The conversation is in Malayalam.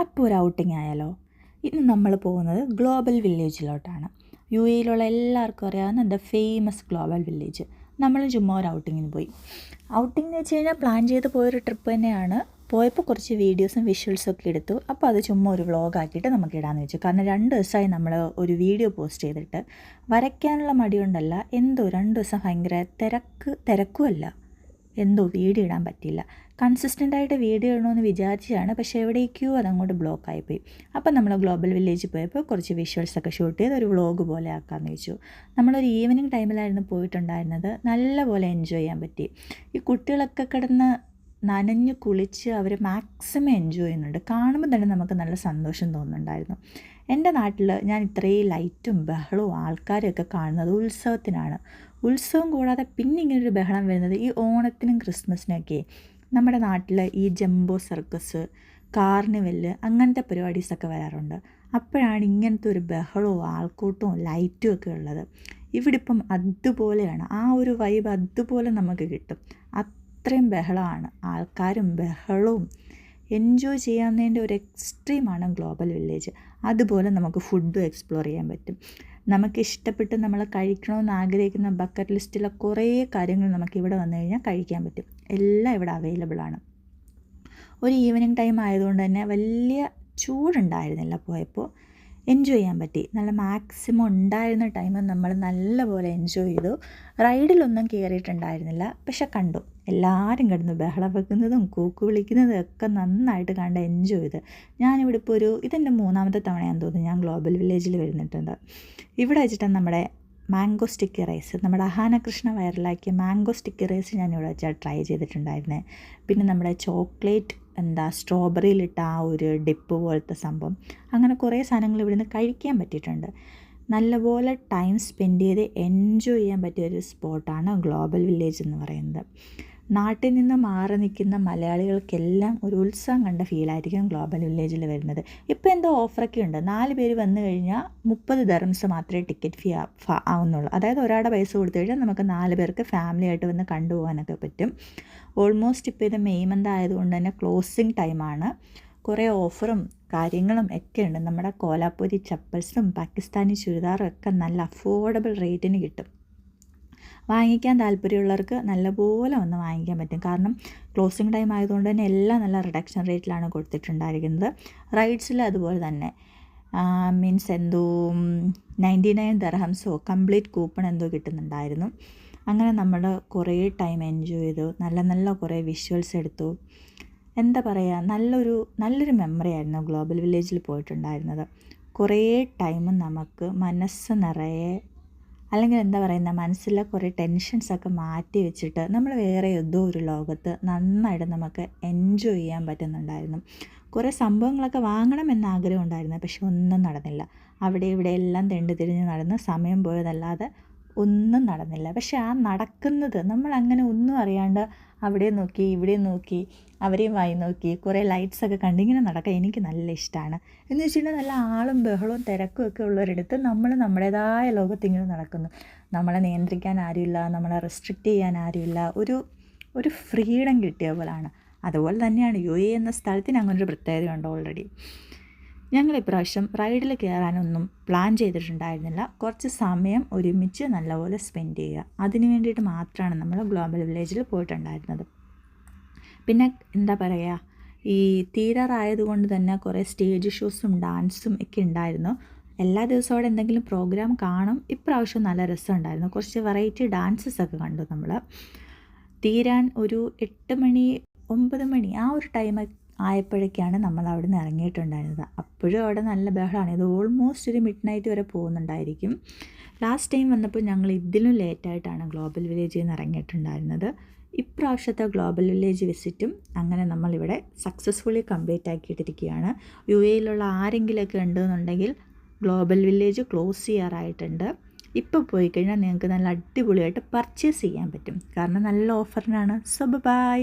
അപ്പോൾ ഒരു ഔട്ടിംഗ് ആയാലോ? ഇന്ന് നമ്മൾ പോകുന്നത് ഗ്ലോബൽ വില്ലേജിലോട്ടാണ്. യു എയിലുള്ള എല്ലാവർക്കും അറിയാവുന്ന ദ ഫേമസ് ഗ്ലോബൽ വില്ലേജ്. നമ്മൾ ചുമ്മാ ഒരു ഔട്ടിങ്ങിന് പോയി. ഔട്ടിംഗ് എന്ന് വെച്ച് കഴിഞ്ഞാൽ പ്ലാൻ ചെയ്ത് പോയൊരു ട്രിപ്പ് തന്നെയാണ്. പോയപ്പോൾ കുറച്ച് വീഡിയോസും വിഷ്വൽസും ഒക്കെ എടുത്തു. അപ്പോൾ അത് ചുമ്മാ ഒരു വ്ളോഗാക്കിയിട്ട് നമുക്ക് ഇടാമെന്ന് വെച്ചു. കാരണം 2 ദിവസമായി നമ്മൾ ഒരു വീഡിയോ പോസ്റ്റ് ചെയ്തിട്ട് വരയ്ക്കാനുള്ള മടി കൊണ്ടല്ല, എന്തോ 2 ദിവസം ഭയങ്കര തിരക്കുമല്ല, എന്തോ വീഡിയോ ഇടാൻ പറ്റിയില്ല. കൺസിസ്റ്റൻ്റായിട്ട് വീഡിയോ ഇടണമെന്ന് വിചാരിച്ചതാണ്, പക്ഷേ എവിടേക്കോ അതങ്ങോട്ട് ബ്ലോക്കായിപ്പോയി. അപ്പം നമ്മൾ ഗ്ലോബൽ വില്ലേജിൽ പോയപ്പോൾ കുറച്ച് വിഷ്വൽസൊക്കെ ഷൂട്ട് ചെയ്ത് ഒരു വ്ളോഗ് പോലെ ആക്കാമെന്ന് വെച്ചു. നമ്മളൊരു ഈവനിങ് ടൈമിലായിരുന്നു പോയിട്ടുണ്ടായിരുന്നത്. നല്ലപോലെ എൻജോയ് ചെയ്യാൻ പറ്റി. ഈ കുട്ടികളൊക്കെ കിടന്ന് നനഞ്ഞ് കുളിച്ച് അവർ മാക്സിമം എൻജോയ് ചെയ്യുന്നുണ്ട്. കാണുമ്പോൾ തന്നെ നമുക്ക് നല്ല സന്തോഷം തോന്നുന്നുണ്ടായിരുന്നു. എൻ്റെ നാട്ടിൽ ഞാൻ ഇത്രയും ലൈറ്റും ബഹളവും ആൾക്കാരും ഒക്കെ കാണുന്നത് ഉത്സവത്തിനാണ്. ഉത്സവം കൂടാതെ പിന്നെ ഇങ്ങനൊരു ബഹളം വരുന്നത് ഈ ഓണത്തിനും ക്രിസ്മസിനൊക്കെ. നമ്മുടെ നാട്ടിൽ ഈ ജംബോ സർക്കസ്, കാർണിവല് അങ്ങനത്തെ പരിപാടീസൊക്കെ വരാറുണ്ട്. അപ്പോഴാണ് ഇങ്ങനത്തെ ഒരു ബഹളവും ആൾക്കൂട്ടവും ലൈറ്റും ഒക്കെ ഉള്ളത്. ഇവിടെ ഇപ്പം അതുപോലെയാണ്. ആ ഒരു വൈബ് അതുപോലെ നമുക്ക് കിട്ടും. അത്രയും ബഹളമാണ്, ആൾക്കാരും ബഹളവും. എൻജോയ് ചെയ്യാവുന്നതിൻ്റെ ഒരു എക്സ്ട്രീമാണ് ഗ്ലോബൽ വില്ലേജ്. അതുപോലെ നമുക്ക് ഫുഡും എക്സ്പ്ലോർ ചെയ്യാൻ പറ്റും. നമുക്ക് ഇഷ്ടപ്പെട്ട് നമ്മൾ കഴിക്കണമെന്ന് ആഗ്രഹിക്കുന്ന ബക്കറ്റ് ലിസ്റ്റിലെ കുറേ കാര്യങ്ങൾ നമുക്ക് ഇവിടെ വന്നു കഴിഞ്ഞാൽ കഴിക്കാൻ പറ്റും. എല്ലാം ഇവിടെ അവൈലബിൾ ആണ്. ഒരു ഈവനിങ് ടൈം ആയതുകൊണ്ട് തന്നെ വലിയ ചൂടുണ്ടായിരുന്നില്ല. പോയപ്പോൾ എൻജോയ് ചെയ്യാൻ പറ്റി. നല്ല മാക്സിമം ഉണ്ടായിരുന്ന ടൈം നമ്മൾ നല്ലപോലെ എൻജോയ് ചെയ്തു. റൈഡിലൊന്നും കയറിയിട്ടുണ്ടായിരുന്നില്ല, പക്ഷെ കണ്ടു. എല്ലാവരും കിടന്ന് ബഹളം വെക്കുന്നതും കൂക്ക് വിളിക്കുന്നതും ഒക്കെ നന്നായിട്ട് കണ്ട് എൻജോയ് ചെയ്ത്. ഞാനിവിടെ ഇപ്പോൾ ഇതെൻ്റെ 3ാമത്തെ തവണയാണെന്ന് തോന്നുന്നു ഞാൻ ഗ്ലോബൽ വില്ലേജിൽ വരുന്നിട്ടുണ്ട്. ഇവിടെ വെച്ചിട്ട് നമ്മുടെ മാംഗോ സ്റ്റിക്കി റൈസ്, നമ്മുടെ അഹാനകൃഷ്ണ വൈറലാക്കിയ മാംഗോ സ്റ്റിക്കി റൈസ് ഞാനിവിടെ വെച്ചാൽ ട്രൈ ചെയ്തിട്ടുണ്ടായിരുന്നേ. പിന്നെ നമ്മുടെ ചോക്ലേറ്റ് സ്ട്രോബെറിയിലിട്ട ആ ഒരു ഡിപ്പ് പോലത്തെ സംഭവം, അങ്ങനെ കുറേ സാധനങ്ങൾ ഇവിടുന്ന് കഴിക്കാൻ പറ്റിയിട്ടുണ്ട്. നല്ലപോലെ ടൈം സ്പെൻഡ് ചെയ്ത് എൻജോയ് ചെയ്യാൻ പറ്റിയൊരു സ്പോട്ടാണ് ഗ്ലോബൽ വില്ലേജ് എന്ന് പറയുന്നത്. നാട്ടിൽ നിന്ന് മാറി നിൽക്കുന്ന മലയാളികൾക്കെല്ലാം ഒരു ഉത്സവം കണ്ട ഫീലായിരിക്കും ഗ്ലോബൽ വില്ലേജിൽ വരുന്നത്. ഇപ്പോൾ എന്തോ ഓഫറൊക്കെ ഉണ്ട്. 4 പേര് വന്നു കഴിഞ്ഞാൽ 30 ദിർഹംസ് മാത്രമേ ടിക്കറ്റ് ഫീ ആവുന്നുള്ളൂ. അതായത് ഒരാളുടെ പൈസ കൊടുത്തു കഴിഞ്ഞാൽ നമുക്ക് 4 പേർക്ക് ഫാമിലി ആയിട്ട് വന്ന് കണ്ടുപോകാനൊക്കെ പറ്റും. ഓൾമോസ്റ്റ് ഇപ്പോൾ ഇത് മെയ് മന്ത് ആയതുകൊണ്ട് തന്നെ ക്ലോസിങ് ടൈമാണ്. കുറേ ഓഫറും കാര്യങ്ങളും ഒക്കെ ഉണ്ട്. നമ്മുടെ കോലാപ്പൂരി ചപ്പൽസും പാകിസ്ഥാനി ചുരിദാറും ഒക്കെ നല്ല അഫോർഡബിൾ റേറ്റിന് കിട്ടും. വാങ്ങിക്കാൻ താല്പര്യമുള്ളവർക്ക് നല്ലപോലെ വന്ന് വാങ്ങിക്കാൻ പറ്റും. കാരണം ക്ലോസിങ് ടൈം ആയതുകൊണ്ട് തന്നെ എല്ലാം നല്ല റിഡക്ഷൻ റേറ്റിലാണ് കൊടുത്തിട്ടുണ്ടായിരിക്കുന്നത്. റൈഡ്സിൽ അതുപോലെ തന്നെ മീൻസ് എന്തോ 99 ദിർഹംസോ കംപ്ലീറ്റ് കൂപ്പൺ എന്തോ കിട്ടുന്നുണ്ടായിരുന്നു. അങ്ങനെ നമ്മൾ കുറേ ടൈം എൻജോയ് ചെയ്തു. നല്ല കുറേ വിഷ്വൽസ് എടുത്തു. എന്താ പറയുക, നല്ലൊരു മെമ്മറി ആയിരുന്നു ഗ്ലോബൽ വില്ലേജിൽ പോയിട്ടുണ്ടായിരുന്നത്. കുറേ ടൈം നമുക്ക് മനസ്സ് നിറയെ, അല്ലെങ്കിൽ എന്താ പറയുന്ന, മനസ്സിലെ കുറേ ടെൻഷൻസൊക്കെ മാറ്റി വെച്ചിട്ട് നമ്മൾ വേറെ ഏതോ ഒരു ലോകത്ത് നന്നായിട്ട് നമുക്ക് എൻജോയ് ചെയ്യാൻ പറ്റുന്നുണ്ടായിരുന്നു. കുറേ സംഭവങ്ങളൊക്കെ വാങ്ങണമെന്ന് ആഗ്രഹം ഉണ്ടായിരുന്നു, പക്ഷെ ഒന്നും നടന്നില്ല. അവിടെ ഇവിടെ എല്ലാം തിരിഞ്ഞ് നടന്ന് സമയം പോയതല്ലാതെ ഒന്നും നടന്നില്ല. പക്ഷെ ആ നടക്കുന്നത് നമ്മളങ്ങനെ ഒന്നും അറിയാണ്ട് അവിടെ നോക്കി ഇവിടെ നോക്കി അവരെയും വായി നോക്കി കുറേ ലൈറ്റ്സൊക്കെ കണ്ടിങ്ങനെ നടക്കാൻ എനിക്ക് നല്ല ഇഷ്ടമാണ്. എന്ന് വെച്ചിട്ടുണ്ടെങ്കിൽ നല്ല ആളും ബഹളവും തിരക്കും ഒക്കെ ഉള്ളവരെടുത്ത് നമ്മൾ നമ്മുടേതായ ലോകത്തിങ്ങനെ നടക്കുന്നു. നമ്മളെ നിയന്ത്രിക്കാൻ ആരുമില്ല, നമ്മളെ റെസ്ട്രിക്റ്റ് ചെയ്യാൻ ആരുമില്ല. ഒരു ഫ്രീഡം കിട്ടിയ പോലാണ്. അതുപോലെ തന്നെയാണ് യു എ എന്ന സ്ഥലത്തിന് അങ്ങനൊരു പ്രത്യേകതയുണ്ട്. ഓൾറെഡി ഞങ്ങൾ ഇപ്രാവശ്യം റൈഡിൽ കയറാനൊന്നും പ്ലാൻ ചെയ്തിട്ടുണ്ടായിരുന്നില്ല. കുറച്ച് സമയം ഒരുമിച്ച് നല്ലപോലെ സ്പെൻഡ് ചെയ്യുക, അതിന് വേണ്ടിയിട്ട് മാത്രമാണ് നമ്മൾ ഗ്ലോബൽ വില്ലേജിൽ പോയിട്ടുണ്ടായിരുന്നത്. പിന്നെ എന്താ പറയുക, ഈ തീരാറായതുകൊണ്ട് തന്നെ കുറേ സ്റ്റേജ് ഷോസും ഡാൻസും ഒക്കെ ഉണ്ടായിരുന്നു. എല്ലാ ദിവസവും അവിടെ എന്തെങ്കിലും പ്രോഗ്രാം കാണും. ഇപ്രാവശ്യം നല്ല രസമുണ്ടായിരുന്നു. കുറച്ച് വെറൈറ്റി ഡാൻസസ് ഒക്കെ കണ്ടു. നമ്മൾ തീരാൻ ഒരു 8 മണി 9 മണി ആ ഒരു ടൈം ആയപ്പോഴേക്കാണ് നമ്മൾ അവിടെ നിന്ന് ഇറങ്ങിയിട്ടുണ്ടായിരുന്നത്. അപ്പോഴും അവിടെ നല്ല ബഹളമാണ്. ഇത് ഓൾമോസ്റ്റ് ഒരു മിഡ് നൈറ്റ് വരെ പോകുന്നുണ്ടായിരിക്കും. ലാസ്റ്റ് ടൈം വന്നപ്പോൾ ഞങ്ങൾ ഇതിലും ലേറ്റായിട്ടാണ് ഗ്ലോബൽ വില്ലേജിൽ നിന്ന് ഇറങ്ങിയിട്ടുണ്ടായിരുന്നത്. ഇപ്രാവശ്യത്തെ ഗ്ലോബൽ വില്ലേജ് വിസിറ്റും അങ്ങനെ നമ്മളിവിടെ സക്സസ്ഫുള്ളി കംപ്ലീറ്റ് ആക്കിയിട്ടിരിക്കുകയാണ്. യു എയിലുള്ള ആരെങ്കിലുമൊക്കെ ഉണ്ടെന്നുണ്ടെങ്കിൽ ഗ്ലോബൽ വില്ലേജ് ക്ലോസ് ചെയ്യാറായിട്ടുണ്ട്. ഇപ്പോൾ പോയി കഴിഞ്ഞാൽ നിങ്ങൾക്ക് നല്ല അടിപൊളിയായിട്ട് പർച്ചേസ് ചെയ്യാൻ പറ്റും. കാരണം നല്ല ഓഫറിനാണ്. So by.